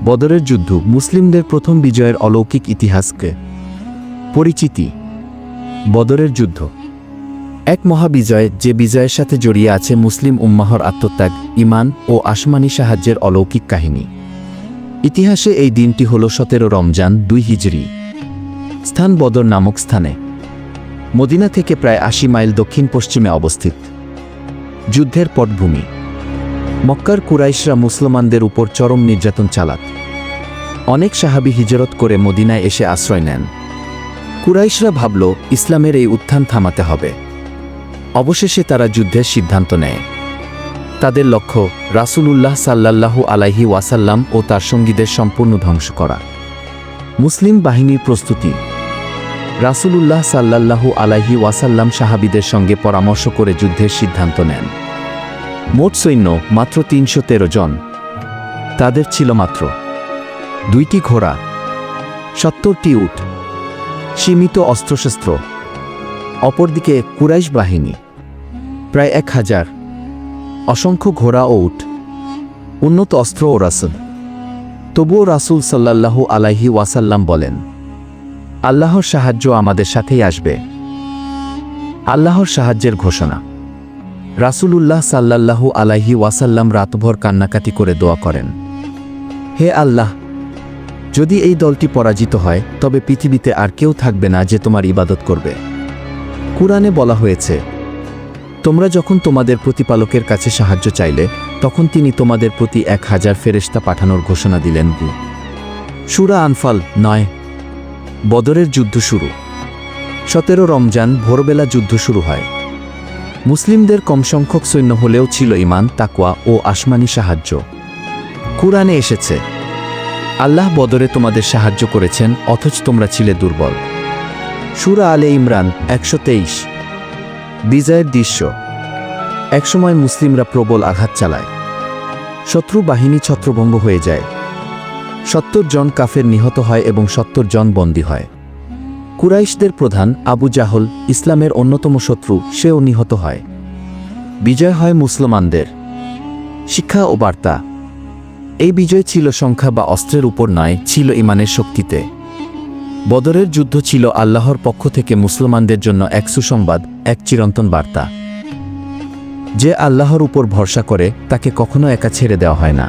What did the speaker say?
বদরের যুদ্ধ মুসলিমদের প্রথম বিজয়ের অলৌকিক ইতিহাসকে পরিচিতি। বদরের যুদ্ধ এক মহাবিজয়, যে বিজয়ের সাথে জড়িয়ে আছে মুসলিম উম্মাহর আত্মত্যাগ, ঈমান ও আসমানি সাহায্যের অলৌকিক কাহিনী। ইতিহাসে এই দিনটি হল 17 রমজান 2 হিজরি। স্থান বদর নামক স্থানে, মদিনা থেকে প্রায় 80 মাইল দক্ষিণ পশ্চিমে অবস্থিত। যুদ্ধের পটভূমি। মক্কার কুরাইশরা মুসলমানদের উপর চরম নির্যাতন চালাত। অনেক সাহাবী হিজরত করে মদিনায় এসে আশ্রয় নেন। কুরাইশরা ভাবল ইসলামের এই উত্থান থামাতে হবে। অবশেষে তারা যুদ্ধের সিদ্ধান্ত নেয়। তাদের লক্ষ্য রাসূলুল্লাহ সাল্লাল্লাহু আলাইহি ওয়াসাল্লাম ও তার সঙ্গীদের সম্পূর্ণ ধ্বংস করা। মুসলিম বাহিনীর প্রস্তুতি। রাসূলুল্লাহ সাল্লাল্লাহু আলাইহি ওয়াসাল্লাম সাহাবীদের সঙ্গে পরামর্শ করে যুদ্ধের সিদ্ধান্ত নেন। মোট সৈন্য মাত্র 313 জন। তাদের ছিল মাত্র 2টি ঘোড়া, 70টি উট, সীমিত অস্ত্রশস্ত্র। অপরদিকে কুরাইশ বাহিনী প্রায় 1000, অসংখ্য ঘোড়া ও উট, উন্নত অস্ত্র ও রাসূল। তবুও রাসূল সাল্লাল্লাহু আলাইহি ওয়াসাল্লাম বলেন, আল্লাহর সাহায্য আমাদের সাথেই আসবে। আল্লাহর সাহায্যের ঘোষণা। রাসূলুল্লাহ সাল্লাল্লাহু আলাইহি ওয়াসাল্লাম রাতভর কান্নাকাটি করে দোয়া করেন, হে আল্লাহ, যদি এই দলটি পরাজিত হয় তবে পৃথিবীতে আর কেউ থাকবে না যে তোমার ইবাদত করবে। কুরআনে বলা হয়েছে, তোমরা যখন তোমাদের প্রতিপালকের কাছে সাহায্য চাইলে তখন তিনি তোমাদের প্রতি 1000 ফেরেশতা পাঠানোর ঘোষণা দিলেন। সূরা আনফাল 9। বদরের যুদ্ধ শুরু। 17 রমজান ভোরবেলা যুদ্ধ শুরু হয়। মুসলিমদের কম সংখ্যক সৈন্য হলেও ছিল ঈমান, তাকওয়া ও আসমানি সাহায্য। কুরআনে এসেছে, আল্লাহ বদরে তোমাদের সাহায্য করেছেন অথচ তোমরা ছিলে দুর্বল। সূরা আলে ইমরান 123। বিজয়ের দৃশ্য। একসময় মুসলিমরা প্রবল আঘাত চালায়। শত্রু বাহিনী ছত্রভঙ্গ হয়ে যায়। 70 জন কাফের নিহত হয় এবং 70 জন বন্দী হয়। কুরাইশদের প্রধান আবু জাহল, ইসলামের অন্যতম শত্রু, সেও নিহত হয়। বিজয় হয় মুসলমানদের। শিক্ষা ও বার্তা। এই বিজয় ছিল সংখ্যা বা অস্ত্রের উপর নয়, ছিল ঈমানের শক্তিতে। বদরের যুদ্ধ ছিল আল্লাহর পক্ষ থেকে মুসলমানদের জন্য এক সুসংবাদ, এক চিরন্তন বার্তা। যে আল্লাহর উপর ভরসা করে তাকে কখনো একা ছেড়ে দেওয়া হয় না।